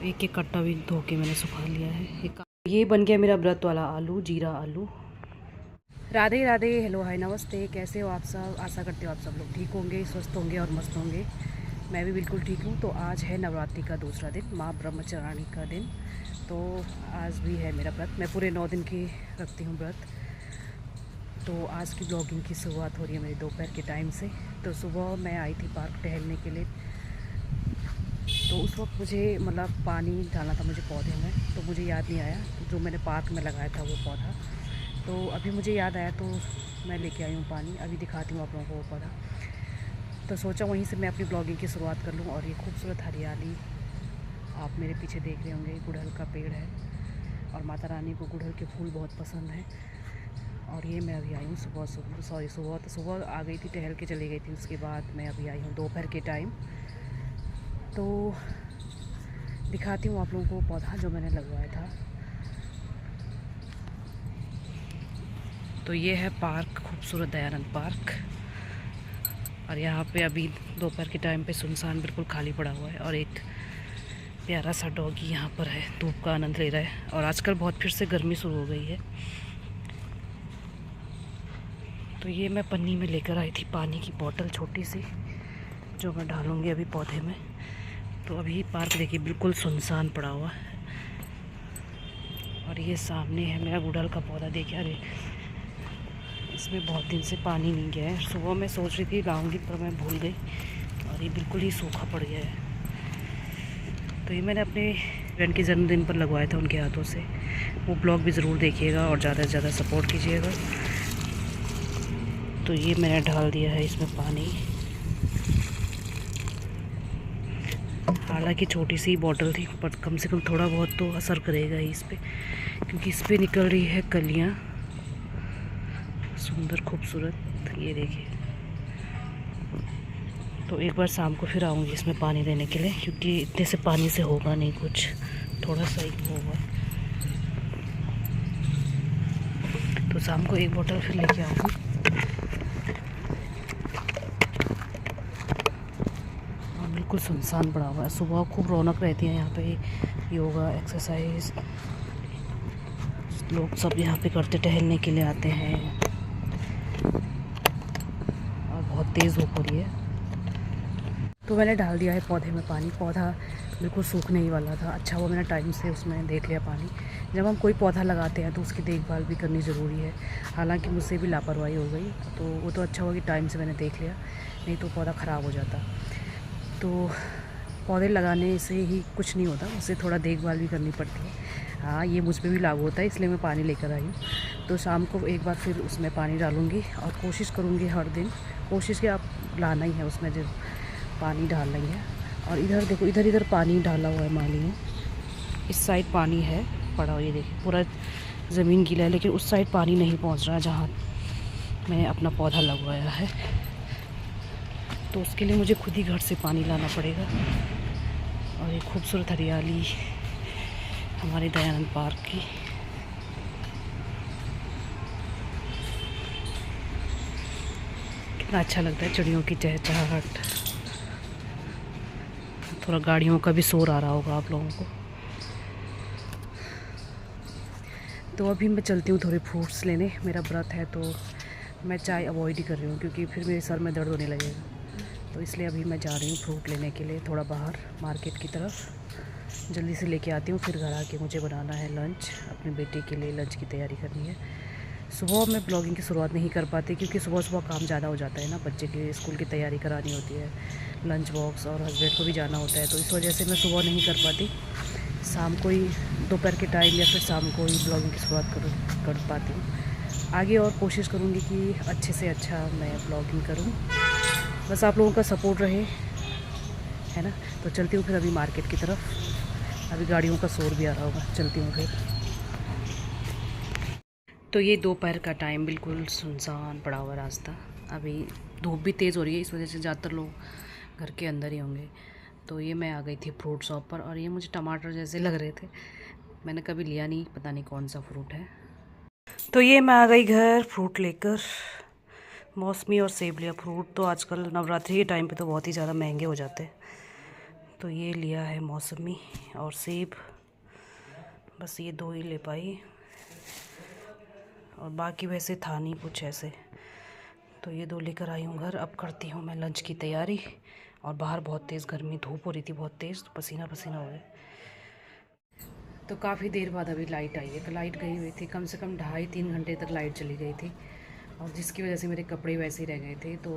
एक एक कट्टा भी धो के मैंने सुखा लिया है। ये बन गया मेरा व्रत वाला आलू, जीरा आलू। राधे राधे, हेलो हाय नमस्ते, कैसे हो आप सब? आशा करते हो आप सब लोग ठीक होंगे, स्वस्थ होंगे और मस्त होंगे। मैं भी बिल्कुल ठीक हूँ। तो आज है नवरात्रि का दूसरा दिन, माँ ब्रह्मचारिणी का दिन। तो आज भी है मेरा व्रत। मैं पूरे 9 दिन की रखती हूँ व्रत। तो आज की ब्लॉगिंग की शुरुआत हो रही है मेरी दोपहर के टाइम से। तो सुबह मैं आई थी पार्क टहलने के लिए। तो उस वक्त मुझे मतलब पानी डालना था मुझे पौधे में, तो मुझे याद नहीं आया जो मैंने पार्क में लगाया था वो पौधा। तो अभी मुझे याद आया तो मैं लेके आई हूँ पानी। अभी दिखाती हूँ आप लोगों को वो पौधा। तो सोचा वहीं से मैं अपनी ब्लॉगिंग की शुरुआत कर लूँ। और ये खूबसूरत हरियाली आप मेरे पीछे देख रहे होंगे, गुड़हल का पेड़ है और माता रानी को गुड़हल के फूल बहुत पसंद है। और ये मैं अभी आई हूँ सुबह आ गई थी, टहल के चली गई थी। उसके बाद मैं अभी आई हूँ दोपहर के टाइम। तो दिखाती हूँ आप लोगों को पौधा जो मैंने लगवाया था। तो ये है पार्क, खूबसूरत दयानंद पार्क। और यहाँ पे अभी दोपहर के टाइम पे सुनसान बिल्कुल खाली पड़ा हुआ है। और एक प्यारा सा डॉगी यहाँ पर है, धूप का आनंद ले रहा है। और आजकल बहुत फिर से गर्मी शुरू हो गई है। तो ये मैं पन्नी में लेकर आई थी पानी की बोतल छोटी सी, जो मैं डालूँगी अभी पौधे में। तो अभी पार्क देखिए बिल्कुल सुनसान पड़ा हुआ है। और ये सामने है मेरा गुड़हल का पौधा। देखिए, अरे इसमें बहुत दिन से पानी नहीं गया है। सुबह मैं सोच रही थी लाऊंगी पर मैं भूल गई और ये बिल्कुल ही सूखा पड़ गया है। तो ये मैंने अपने फ्रेंड के जन्मदिन पर लगवाया था उनके हाथों से। वो ब्लॉग भी ज़रूर देखिएगा और ज़्यादा से ज़्यादा सपोर्ट कीजिएगा। तो ये मैंने डाल दिया है इसमें पानी। हालांकि छोटी सी बॉटल थी पर कम से कम थोड़ा बहुत तो असर करेगा ही इस पर, क्योंकि इस पर निकल रही है कलियाँ सुंदर खूबसूरत। ये देखिए। तो एक बार शाम को फिर आऊँगी इसमें पानी देने के लिए, क्योंकि इतने से पानी से होगा नहीं कुछ, थोड़ा सा ही होगा। तो शाम को एक बोतल फिर लेके आऊँगी। और बिल्कुल सुनसान पड़ा हुआ है। सुबह खूब रौनक रहती है यहाँ पे, योगा एक्सरसाइज लोग सब यहाँ पे करते, टहलने के लिए आते हैं। और बहुत तेज़ धूप हो रही है। तो मैंने डाल दिया है पौधे में पानी। पौधा बिल्कुल सूखने ही वाला था। अच्छा हुआ मैंने टाइम से उसमें देख लिया पानी। जब हम कोई पौधा लगाते हैं तो उसकी देखभाल भी करनी ज़रूरी है। हालांकि मुझसे भी लापरवाही हो गई, तो वो तो अच्छा हुआ कि टाइम से मैंने देख लिया, नहीं तो पौधा ख़राब हो जाता। तो पौधे लगाने से ही कुछ नहीं होता, उससे थोड़ा देखभाल भी करनी पड़ती है। हाँ, ये मुझ पर भी लागू होता है, इसलिए मैं पानी लेकर आई हूँ। तो शाम को एक बार फिर उसमें पानी डालूँगी और कोशिश करूँगी हर दिन, कोशिश कि आप लाना ही है उसमें जो पानी डाल रही है। और इधर देखो, इधर इधर पानी डाला हुआ है माली में। इस साइड पानी है पड़ा हुआ, ये देखिए पूरा ज़मीन गीला है, लेकिन उस साइड पानी नहीं पहुंच रहा जहाँ मैंने अपना पौधा लगवाया है। तो उसके लिए मुझे खुद ही घर से पानी लाना पड़ेगा। और ये खूबसूरत हरियाली हमारे दयानंद पार्क की। कितना अच्छा लगता है, चिड़ियों की चहचहाहट। थोड़ा गाड़ियों का भी शोर आ रहा होगा आप लोगों को। तो अभी मैं चलती हूँ थोड़े फ्रूट्स लेने। मेरा व्रत है तो मैं चाय अवॉइड ही कर रही हूँ, क्योंकि फिर मेरे सर में दर्द होने लगेगा। तो इसलिए अभी मैं जा रही हूँ फ्रूट लेने के लिए थोड़ा बाहर मार्केट की तरफ। जल्दी से लेके आती हूँ, फिर घर आके मुझे बनाना है लंच। अपने बेटे के लिए लंच की तैयारी करनी है। सुबह मैं ब्लॉगिंग की शुरुआत नहीं कर पाती, क्योंकि सुबह सुबह काम ज़्यादा हो जाता है ना। बच्चे के स्कूल की तैयारी करानी होती है, लंच बॉक्स, और हस्बैंड को भी जाना होता है। तो इस वजह से मैं सुबह नहीं कर पाती। शाम को ही, दोपहर के टाइम या फिर शाम को ही ब्लॉगिंग की शुरुआत कर पाती हूँ। आगे और कोशिश करूँगी कि अच्छे से अच्छा मैं ब्लॉगिंग करूँ। बस आप लोगों का सपोर्ट रहे, है ना। तो चलती हूँ फिर अभी मार्केट की तरफ। अभी गाड़ियों का शोर भी आ रहा होगा, चलती हूँ फिर। तो ये दोपहर का टाइम, बिल्कुल सुनसान पड़ा हुआ रास्ता। अभी धूप भी तेज़ हो रही है, इस वजह से ज़्यादातर लोग घर के अंदर ही होंगे। तो ये मैं आ गई थी फ्रूट शॉप पर, और ये मुझे टमाटर जैसे लग रहे थे। मैंने कभी लिया नहीं, पता नहीं कौन सा फ्रूट है। तो ये मैं आ गई घर फ्रूट लेकर। मौसमी और सेब लिया। फ्रूट तो आजकल नवरात्रि के टाइम पे तो बहुत ही ज़्यादा महंगे हो जाते हैं। तो ये लिया है मौसमी और सेब, बस ये दो ही ले पाई और बाकी वैसे था नहीं कुछ ऐसे। तो ये दो लेकर आई हूँ घर। अब करती हूँ मैं लंच की तैयारी। और बाहर बहुत तेज़ गर्मी, धूप हो रही थी बहुत तेज़, तो पसीना पसीना हो गया। तो काफ़ी देर बाद अभी लाइट आई है। लाइट गई हुई थी, कम से कम 2.5-3 घंटे तक लाइट चली गई थी, और जिसकी वजह से मेरे कपड़े वैसे ही रह गए थे। तो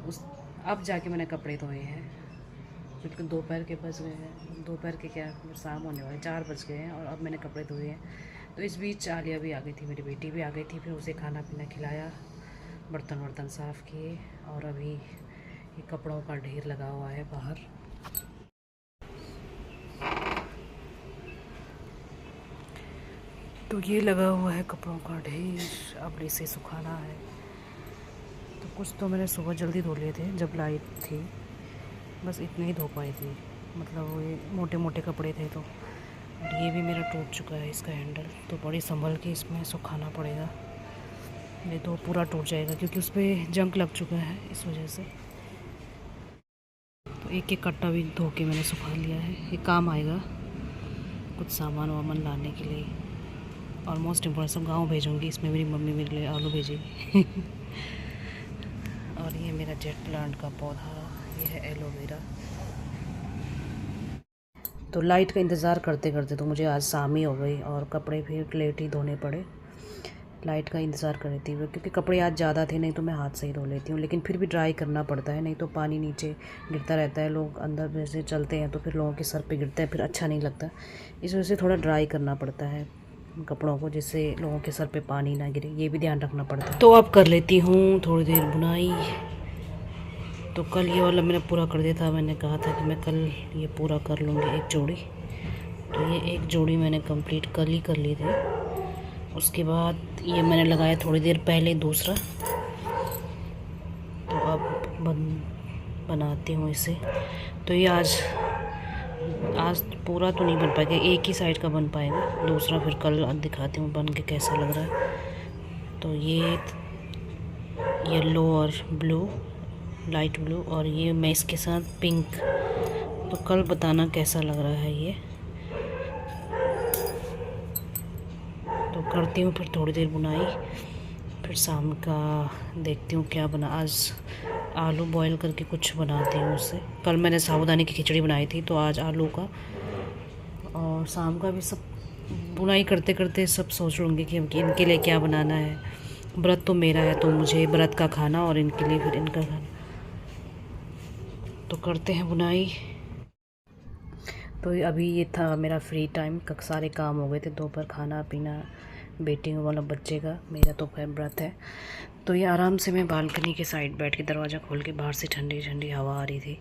उस अब जाके मैंने कपड़े धोए हैं, क्योंकि दोपहर के बज गए हैं, दोपहर के क्या शाम होने वाले 4 बज गए हैं, और अब मैंने कपड़े धोए हैं। तो इस बीच आलिया भी आ गई थी, मेरी बेटी भी आ गई थी, फिर उसे खाना पीना खिलाया, बर्तन वर्तन साफ़ किए, और अभी ये कपड़ों का ढेर लगा हुआ है बाहर। तो ये लगा हुआ है कपड़ों का ढेर, अब इसे सुखाना है। तो कुछ तो मैंने सुबह जल्दी धो लिए थे जब लाइट थी, बस इतने ही धो पाई थी, मतलब वो ये मोटे मोटे कपड़े थे। तो और ये भी मेरा टूट चुका है इसका हैंडल, तो बड़ी संभल के इसमें सुखाना पड़ेगा, नहीं तो पूरा टूट जाएगा, क्योंकि उस पर जंग लग चुका है इस वजह से। तो एक एक कट्टा भी धो के मैंने सुखा लिया है, ये काम आएगा कुछ सामान वामान लाने के लिए। और मोस्ट इम्पोर्टेंट सब गाँव भेजूँगी, इसमें मेरी मम्मी मेरे लिए आलू भेजेगी। और ये मेरा जेट प्लांट का पौधा, ये है एलोवेरा। तो लाइट का इंतज़ार करते करते तो मुझे आज शाम ही हो गई, और कपड़े फिर लेट ही धोने पड़े। लाइट का इंतज़ार कर रही थी क्योंकि कपड़े आज ज़्यादा थे, नहीं तो मैं हाथ से ही धो लेती हूँ, लेकिन फिर भी ड्राई करना पड़ता है, नहीं तो पानी नीचे गिरता रहता है। लोग अंदर जैसे चलते हैं तो फिर लोगों के सर पे गिरता है, फिर अच्छा नहीं लगता। इस वजह से थोड़ा ड्राई करना पड़ता है कपड़ों को, जिससे लोगों के सर पे पानी ना गिरे, ये भी ध्यान रखना पड़ता है। तो अब कर लेती हूँ थोड़ी देर बुनाई। तो कल ये वाला मैंने पूरा कर दिया था, मैंने कहा था कि मैं कल ये पूरा कर लूँगी एक जोड़ी। तो ये एक जोड़ी मैंने कंप्लीट कल ही कर ली थी। उसके बाद ये मैंने लगाया थोड़ी देर पहले दूसरा। तो अब बनाती हूँ इसे। तो ये आज पूरा तो नहीं बन पाएगा, एक ही साइड का बन पाएगा, दूसरा फिर कल दिखाती हूँ बन के कैसा लग रहा है। तो ये येलो और ब्लू, लाइट ब्लू, और ये मैं इसके साथ पिंक। तो कल बताना कैसा लग रहा है ये। तो करती हूँ फिर थोड़ी देर बुनाई, फिर शाम का देखती हूँ क्या बना। आज आलू बॉईल करके कुछ बनाती हूँ उससे। कल मैंने साबूदाने की खिचड़ी बनाई थी, तो आज आलू का। और शाम का भी सब बुनाई करते करते सब सोच लूँगी कि इनके लिए क्या बनाना है। व्रत तो मेरा है, तो मुझे व्रत का खाना और इनके लिए फिर इनका खाना। तो करते हैं बुनाई। तो अभी ये था मेरा फ्री टाइम, सारे काम हो गए थे दोपहर, खाना पीना, बेटी वाला बच्चे का, मेरा तो खैर व्रत है। तो ये आराम से मैं बालकनी के साइड बैठ के दरवाज़ा खोल के, बाहर से ठंडी ठंडी हवा आ रही थी,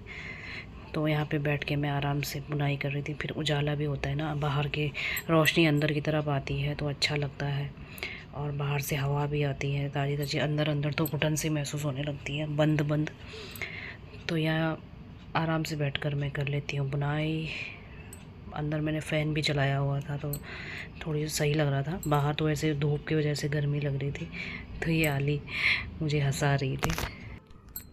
तो यहाँ पे बैठ के मैं आराम से बुनाई कर रही थी। फिर उजाला भी होता है ना, बाहर की रोशनी अंदर की तरफ आती है तो अच्छा लगता है, और बाहर से हवा भी आती है ताज़ी ताज़ी। अंदर अंदर तो घुटन सी महसूस होने लगती है, बंद बंद। तो यहाँ आराम से बैठकर मैं कर लेती हूँ बुनाई। अंदर मैंने फ़ैन भी चलाया हुआ था, तो थोड़ी सही लग रहा था। बाहर तो ऐसे धूप की वजह से गर्मी लग रही थी, तो ये आली मुझे हंसा रही थी।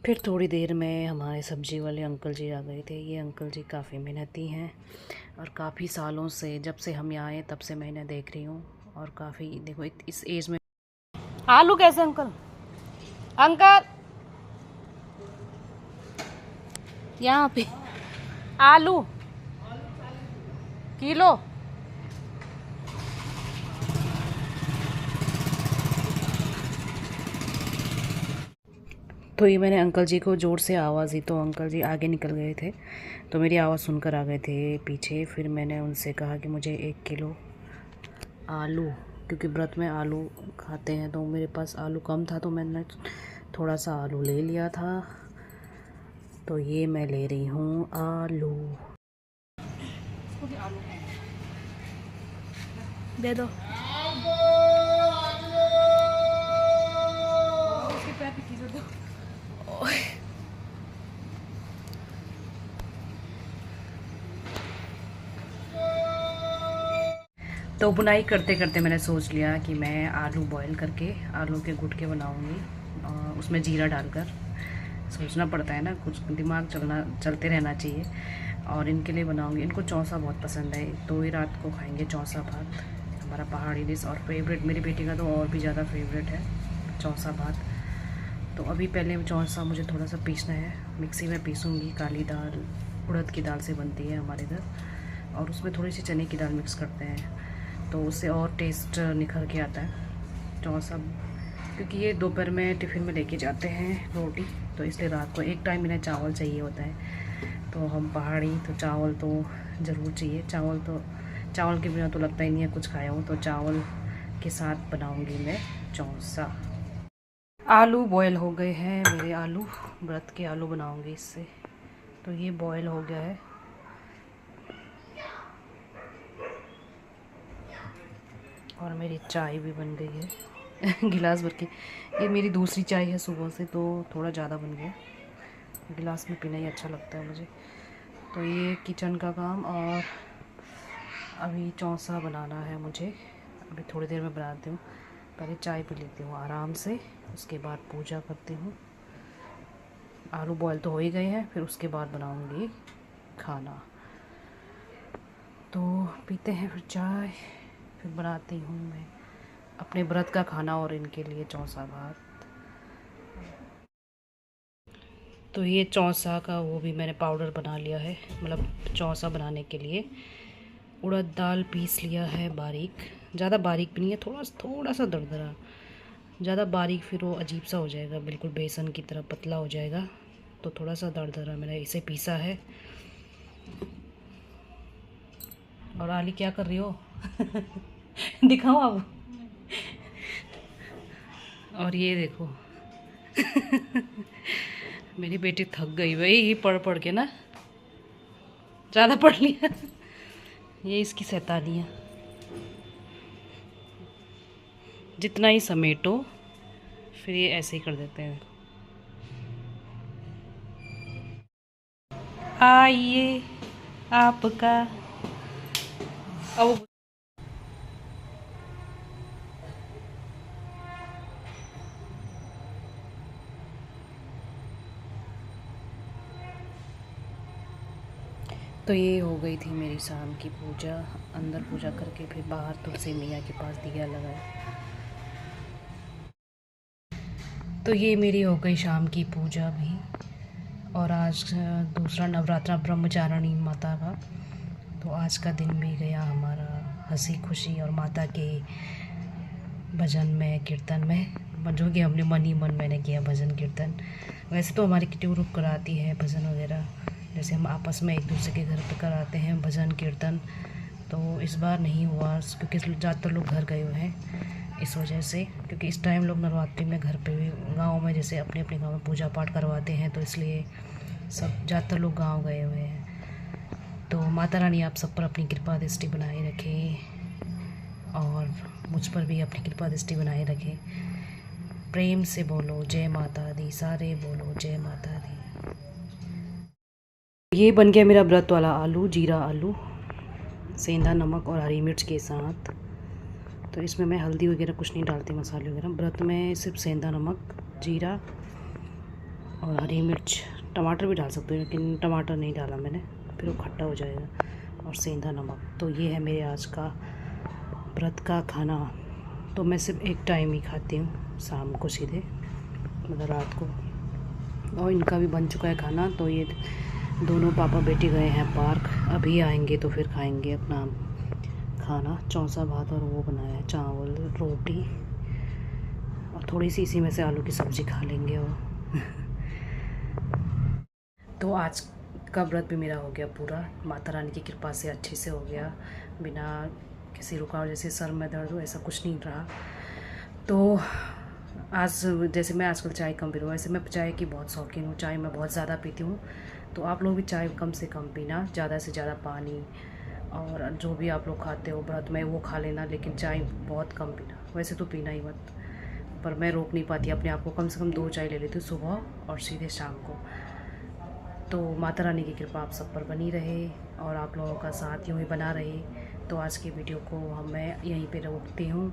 फिर थोड़ी देर में हमारे सब्जी वाले अंकल जी आ गए थे। ये अंकल जी काफ़ी मेहनती हैं, और काफ़ी सालों से, जब से हम यहाँ आए तब से मैं इन्हें देख रही हूँ, और काफ़ी देखो इस एज में। आलू कैसे अंकल? अंकल यहाँ पे आलू किलो। तो ये मैंने अंकल जी को ज़ोर से आवाज़ दी, तो अंकल जी आगे निकल गए थे, तो मेरी आवाज़ सुनकर आ गए थे पीछे। फिर मैंने उनसे कहा कि मुझे 1 किलो आलू, क्योंकि व्रत में आलू खाते हैं, तो मेरे पास आलू कम था, तो मैंने थोड़ा सा आलू ले लिया था। तो ये मैं ले रही हूँ आलू। दे दो। तो बुनाई करते करते मैंने सोच लिया कि मैं आलू बॉईल करके आलू के गुटके बनाऊंगी, उसमें जीरा डालकर। सोचना पड़ता है ना, कुछ दिमाग चलते रहना चाहिए। और इनके लिए बनाऊंगी, इनको चौसा बहुत पसंद है, तो ही रात को खाएंगे चौसा भात, हमारा पहाड़ी डिश और फेवरेट। मेरी बेटी का तो और भी ज़्यादा फेवरेट है चौसा भात। तो अभी पहले चौसा मुझे थोड़ा सा पीसना है, मिक्सी में पीसूँगी। काली दाल उड़द की दाल से बनती है हमारे इधर, और उसमें थोड़ी सी चने की दाल मिक्स करते हैं, तो उससे और टेस्ट निखर के आता है चौसा। क्योंकि ये दोपहर में टिफ़िन में लेके जाते हैं रोटी, तो इसलिए रात को एक टाइम इन्हें चावल चाहिए होता है। तो हम पहाड़ी, तो चावल तो ज़रूर चाहिए। चावल के बिना तो लगता ही नहीं है कुछ खाया हो, तो चावल के साथ बनाऊंगी मैं चौसा। आलू बॉयल हो गए हैं मेरे, आलू व्रत के आलू बनाऊंगी इससे। तो ये बॉयल हो गया है, और मेरी चाय भी बन गई है गिलास भर के। ये मेरी दूसरी चाय है सुबह से, तो थोड़ा ज़्यादा बन गया, गिलास में पीना ही अच्छा लगता है मुझे। तो ये किचन का काम, और अभी चौसा बनाना है मुझे, अभी थोड़ी देर में बनाती हूँ। पहले चाय पी लेती हूँ आराम से, उसके बाद पूजा करती हूँ। आलू बॉयल तो हो ही गए हैं, फिर उसके बाद बनाऊँगी खाना। तो पीते हैं फिर चाय, फिर बनाती हूँ मैं अपने व्रत का खाना और इनके लिए चौसा भात। तो ये चौसा का वो भी मैंने पाउडर बना लिया है, मतलब चौसा बनाने के लिए उड़द दाल पीस लिया है बारीक, ज़्यादा बारीक भी नहीं है, थोड़ा सा दरदरा। ज़्यादा बारीक फिर वो अजीब सा हो जाएगा, बिल्कुल बेसन की तरह पतला हो जाएगा, तो थोड़ा सा दरदरा मैंने इसे पीसा है। और आली क्या कर रही हो दिखाओ आप। और ये देखो मेरी बेटी थक गई भाई, ये पढ़ पढ़ के ना, ज़्यादा पढ़ लिया ये इसकी शैतानियाँ, जितना ही समेटो फिर ये ऐसे ही कर देते हैं। आइए आपका अब। तो ये हो गई थी मेरी शाम की पूजा, अंदर पूजा करके फिर बाहर तुलसी मैया के पास दिया लगाया। तो ये मेरी हो गई शाम की पूजा भी, और आज दूसरा नवरात्रा ब्रह्मचारिणी माता का, तो आज का दिन भी गया हमारा हंसी खुशी और माता के भजन में, कीर्तन में, जो कि हमने मन ही मन मैंने किया भजन कीर्तन। वैसे तो हमारी किटी ग्रुप कराती है भजन वगैरह, जैसे हम आपस में एक दूसरे के घर पर कराते हैं भजन कीर्तन, तो इस बार नहीं हुआ क्योंकि ज़्यादातर लोग घर गए हुए हैं इस वजह से। क्योंकि इस टाइम लोग नवरात्रि में घर पे भी, गांव में जैसे अपने अपने गांव में पूजा पाठ करवाते हैं, तो इसलिए सब ज़्यादातर लोग गांव गए हुए हैं। तो माता रानी आप सब पर अपनी कृपा दृष्टि बनाए रखे, और मुझ पर भी अपनी कृपा दृष्टि बनाए रखे। प्रेम से बोलो जय माता दी, सारे बोलो जय माता दी। ये बन गया मेरा व्रत वाला आलू, जीरा आलू, सेंधा नमक और हरी मिर्च के साथ। तो इसमें मैं हल्दी वगैरह कुछ नहीं डालती, मसाले वगैरह। व्रत में सिर्फ सेंधा नमक, जीरा और हरी मिर्च, टमाटर भी डाल सकते हो लेकिन टमाटर नहीं डाला मैंने, फिर वो खट्टा हो जाएगा, और सेंधा नमक। तो ये है मेरे आज का व्रत का खाना। तो मैं सिर्फ एक टाइम ही खाती हूँ, शाम को सीधे, मतलब रात को। और इनका भी बन चुका है खाना। तो ये दोनों पापा बेटी गए हैं पार्क, अभी आएंगे तो फिर खाएंगे अपना खाना। चौसा भात और वो बनाया है, चावल रोटी, और थोड़ी सी इसी में से आलू की सब्ज़ी खा लेंगे। और तो आज का व्रत भी मेरा हो गया पूरा, माता रानी की कृपा से अच्छे से हो गया, बिना किसी रुकावट, जैसे सर में दर्द हो ऐसा कुछ नहीं रहा। तो आज जैसे मैं आजकल चाय कम पी रही हूँ, वैसे मैं चाय की बहुत शौकीन हूँ, चाय मैं बहुत ज़्यादा पीती हूँ। तो आप लोग भी चाय कम से कम पीना, ज़्यादा से ज़्यादा पानी, और जो भी आप लोग खाते हो व्रत में वो खा लेना, लेकिन चाय बहुत कम पीना। वैसे तो पीना ही मत, पर मैं रोक नहीं पाती अपने आप को, कम से कम 2 चाय ले लेती हूँ, सुबह और सीधे शाम को। तो माता रानी की कृपा आप सब पर बनी रहे, और आप लोगों का साथ यूँ ही बना रहे। तो आज की वीडियो को मैं यहीं पे रोकती हूँ,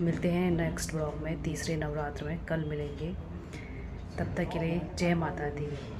मिलते हैं नेक्स्ट ब्लॉग में, तीसरे नवरात्र में, कल मिलेंगे। तब तक के लिए जय माता दी।